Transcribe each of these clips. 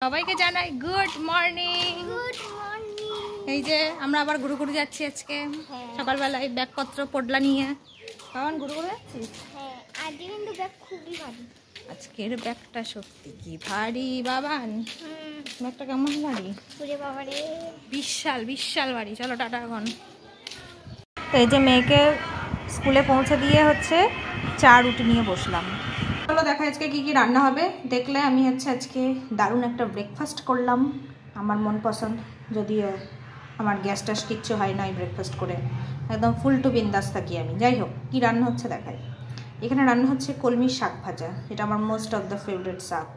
সবাইকে জানাই good morning. এই যে আমরা আবার ঘুরু ঘুরু যাচ্ছি আজকে সকালবেলায় ব্যাগপত্র পড়লা নিয়ে। কারণ ঘুরু ঘুরু যাচ্ছিস? আজকে কিন্তু ব্যাগ খুবই ভারী। আজকের ব্যাগটা সত্যি কি ভারী বাবান। ব্যাগটা কেমন ভারী? ওরে বাবা রে, বিশাল বিশাল ভারী। চলো টাটা এখন। তো এই যে মেয়েকে স্কুলে পৌঁছে দিয়ে হচ্ছে চা রুটি নিয়ে বসলাম। চলো দেখা আজকে কি কি রান্না হবে। দেখলে আমি হচ্ছে আজকে দারুণ একটা ব্রেকফাস্ট করলাম আমার মন পছন্দ, যদিও আমার গ্যাস ট্যাস কিচ্ছু হয় না এই ব্রেকফাস্ট করে, একদম ফুল টু বিন্দাস থাকি আমি। যাই হোক কী রান্না হচ্ছে দেখাই। এখানে রান্না হচ্ছে কলমি শাক ভাজা, এটা আমার মোস্ট অফ দ্য ফেভারিট শাক।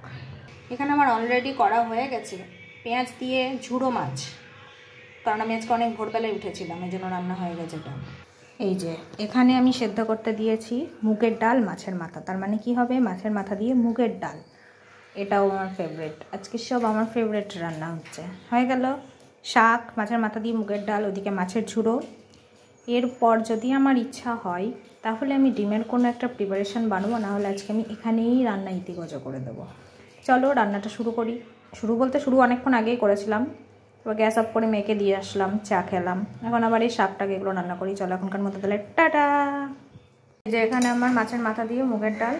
এখানে আমার অলরেডি করা হয়ে গেছে পেঁয়াজ দিয়ে ঝুড়ো মাছ, কারণ আমি আজকে অনেক ভোরবেলায় উঠেছিলাম, এই জন্য রান্না হয়ে গেছে এটা। এই যে এখানে আমি সেদ্ধ করতে দিয়েছি মুগের ডাল মাছের মাথা, তার মানে কি হবে মাছের মাথা দিয়ে মুগের ডাল, এটাও আমার ফেভারিট। আজকে সব আমার ফেভারিট রান্না হচ্ছে। হয়ে গেল শাক, মাছের মাথা দিয়ে মুগের ডাল, ওদিকে মাছের ঝুড়ো। এরপর যদি আমার ইচ্ছা হয় তাহলে আমি ডিমের কোনো একটা প্রিপারেশান বানাবো, না হলে আজকে আমি এখানেই রান্না ইতিগজ করে দেবো। চলো রান্নাটা শুরু করি। শুরু বলতে শুরু অনেকক্ষণ আগেই করেছিলাম, এবার গ্যাস অফ করে মেয়েকে দিয়ে আসলাম, চা খেলাম, এখন আবার এই শাকটাকে এগুলো রান্না করি। চলো এখনকার মতো তাহলে টাটা। যে এখানে আমার মাছের মাথা দিয়ে মুগের ডাল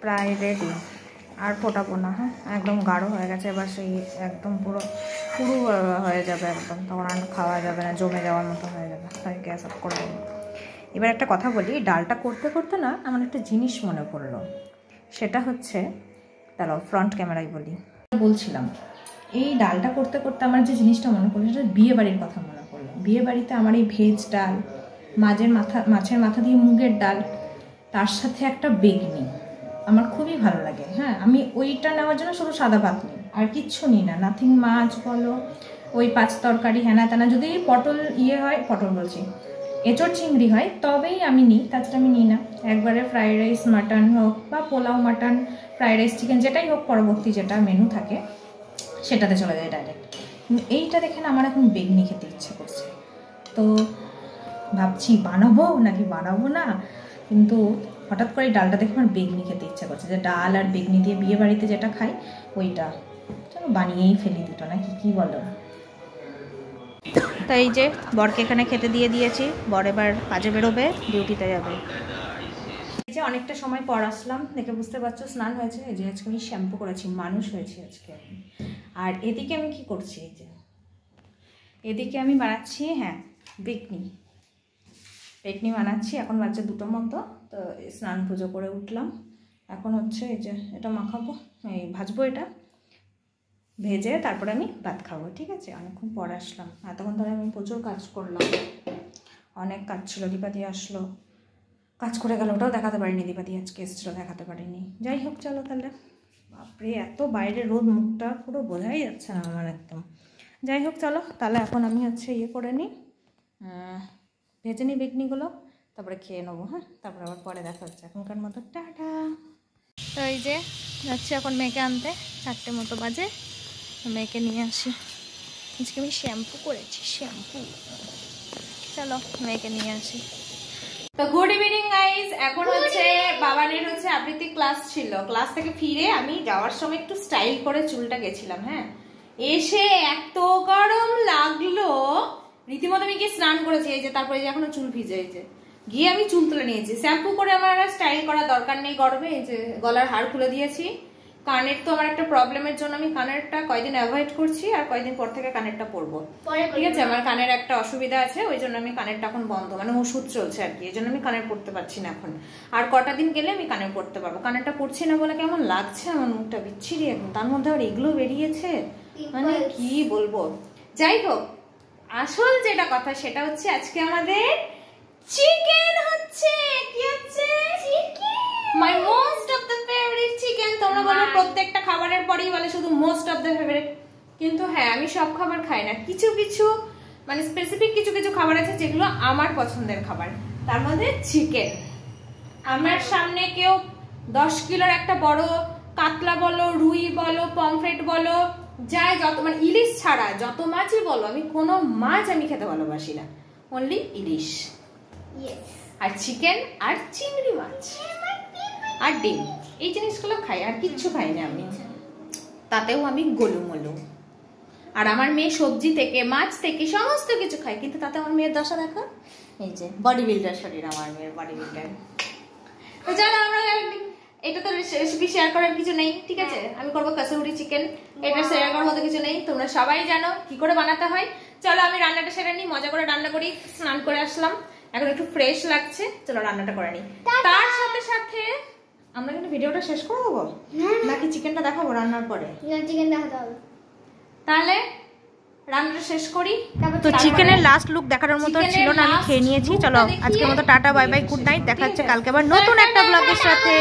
প্রায় রেডি, আর ফোটাবো না, হ্যাঁ একদম গাঢ় হয়ে গেছে। এবার সেই একদম পুরো পুরো হয়ে যাবে একদম, তখন আর খাওয়া যাবে না, জমে যাওয়ার মতো হয়ে যাবে, তাই গ্যাস অফ করে দেবো। এবার একটা কথা বলি, ডালটা করতে করতে না আমার একটা জিনিস মনে পড়লো, সেটা হচ্ছে দাঁড়াও ফ্রন্ট ক্যামেরায় বলছিলাম এই ডালটা করতে করতে আমার যে জিনিসটা মনে পড়লো সেটা বিয়ে বাড়ির কথা মনে পড়লো। বিয়ে বাড়িতে আমার এই ভেজ ডাল, মাছের মাথা দিয়ে মুগের ডাল, তার সাথে একটা বেগনি আমার খুবই ভালো লাগে। হ্যাঁ আমি ওইটা নেওয়ার জন্য শুধু সাদা ভাত নিই, আর কিচ্ছু নিই না, নাথিং মাছ বলো, ওই পাঁচ তরকারি হ্যানা তেনা। যদি পটল হয়, পটল বলছি এঁচড় চিংড়ি হয় তবেই আমি নিই, তাছাড়া আমি নিই না। একবারে ফ্রাইড রাইস মাটন হোক বা pulao mutton, fried rice chicken যেটাই হোক, পরবর্তী যেটা মেনু থাকে সেটাতে চলে যায় ডাইরেক্ট। কিন্তু এইটা দেখে না আমার এখন বেগনি খেতে ইচ্ছে করছে, তো ভাবছি বানাবো নাকি বানাবো না, কিন্তু হঠাৎ করে ডালটা দেখে আমার বেগনি খেতে ইচ্ছে করছে, যে ডাল আর বেগনি দিয়ে বিয়ে বাড়িতে যেটা খাই ওইটা। চলো বানিয়েই ফেলি দুটো, নাকি কি বলো? তো এই যে বরকে এখানে খেতে দিয়ে দিয়েছি, বর এবার কাজে বেরোবে, ডিউটিতে যাবে। এই যে অনেকটা সময় পর আসলাম, দেখে বুঝতে পারছো স্নান হয়েছে। এই যে আজকে আমি শ্যাম্পু করেছি, মানুষ হয়েছি আজকে। আর এদিকে আমি কি করছি, এই যে এদিকে আমি বানাচ্ছি হ্যাঁ বেগনি বানাচ্ছি। এখন বাজছে 2টো মতো, তো স্নান পুজো করে উঠলাম। এখন হচ্ছে এই যে এটা মাখাবো, এই ভাজবো, এটা ভেজে তারপরে আমি ভাত খাবো, ঠিক আছে? অনেকক্ষণ পর আসলাম, এতক্ষণ ধরে আমি প্রচুর কাজ করলাম, অনেক কাজ ছিল। দীপাদি আসলো, কাজ করে গেল, ওটাও দেখাতে পারিনি। দীপাদি আজকে এসেছিলো, দেখাতে পারিনি। যাই হোক চলো তাহলে। বাপরে এত বাইরে রোদ, মুখটা পুরো বোঝাই যাচ্ছে না আমার একদম। যাই হোক চলো তাহলে এখন আমি হচ্ছে ইয়ে করে নিই, ভেজে নিই বেগনিগুলো, তারপরে খেয়ে নেবো। হ্যাঁ তারপরে আবার পরে দেখা হচ্ছে, এখনকার মতো টাটা। তো এই যে যাচ্ছি এখন মেয়েকে আনতে, 4টে মতো বাজে, মেয়েকে নিয়ে আসি। আজকে আমি শ্যাম্পু করেছি, চলো মেয়েকে নিয়ে আসি। তো গুড ইভিনিং গাইজ, এখন হচ্ছে বাবানের হচ্ছে আবৃত্তি ক্লাস ছিল। ক্লাস থেকে ফিরে আমি যাওয়ার সময় একটু স্টাইল করে চুলটা গেছিলাম, হ্যাঁ এসে এত গরম লাগলো রীতিমতো। আমি গিয়ে স্নান করেছি, এই যে তারপরে যে এখনো চুল ভিজে, এই যে গিয়ে আমি চুল তুলে নিয়েছি। শ্যাম্পু করে আমার স্টাইল করার দরকার নেই গরমে। এই যে গলার হার খুলে দিয়েছি। কানের তো আমার একটা প্রবলেমের জন্য আমি কানেরটা কয়দিন অ্যাভয়েড করছি, আর কয়দিন পর থেকে কানেরটা পরবো, ঠিক আছে? আমার কানের একটা অসুবিধা আছে, ওই জন্য আমি কানেরটা এখন বন্ধ, মানে ওষুধ চলছে আর কি, এই জন্য আমি কানের পরতে পারছি না এখন। আর কটা দিন গেলে আমি কানের পরতে পারবো। কানেরটা পরছি না বলে কেমন লাগছে আমার, মুখটা বিচ্ছিরি এখন, তার মধ্যে আবার এগুলো বেরিয়েছে, মানে কি বলবো। যাই হোক আসল যেটা কথা সেটা হচ্ছে আজকে আমাদের চিকেন হচ্ছে। কি হচ্ছে? Chicken, my most of the favourite chicken. তোমরা বলো প্রত্যেকটা খাবারের পরেই বলে শুধু মোস্ট অফ দ্য ফেভারিট, কিন্তু হ্যাঁ আমি সব খাবার খাই না, কিছু কিছু মানে স্পেসিফিক কিছু কিছু খাবার আছে যেগুলো আমার পছন্দের খাবার, তার মধ্যে চিকেন। আমার সামনে কেউ 10 কিলোর একটা বড় কাতলা বলো, রুই বলো, পমফ্রেট বলো, যাই যত, মানে ইলিশ ছাড়া যত মাছই বলো, আমি কোনো মাছ আমি খেতে ভালোবাসি না, অনলি ইলিশ আর চিকেন আর চিংড়ি মাছ আর ডিম, এই জিনিসগুলো খাই, আর কিচ্ছু খাই না আমি। তাতেও আমি গোলুমোলু। আর আমার মেয়ে সবজি থেকে মাছ থেকে সমস্ত কিছু খায়, কিন্তু তাতে আমার মেয়ের দশা দেখো, এই যে বডি বিল্ডার শরীর আমার মেয়ের, বডি বিল্ডার। তো চলো আমরা, এটা তো রেসিপি শেয়ার করার কিছু নেই, ঠিক আছে? আমি করবো কাসুরি চিকেন, এটা শেয়ার করার মতো কিছু নেই, তোমরা সবাই জানো কি করে বানাতে হয়। চলো আমি রান্নাটা সেরে নিই, মজা করে রান্না করি। স্নান করে আসলাম, এখন একটু ফ্রেশ লাগছে, চলো রান্নাটা করে নিই। তার সাথে সাথে আমরা কিন্তু ভিডিওটা শেষ করে দেবো নাকি চিকেনটা দেখাবো রান্নার পরে? চিকেন দেখাতে হবে। তাহলে রান্নাটা শেষ করি। তো চিকেনের লাস্ট লুক দেখানোর মতো ছিল না, আমি খেয়ে নিয়েছি। চলো আজকের মতো tata, bye bye, good night, দেখা হচ্ছে কালকে আবার নতুন একটা ব্লগের সাথে।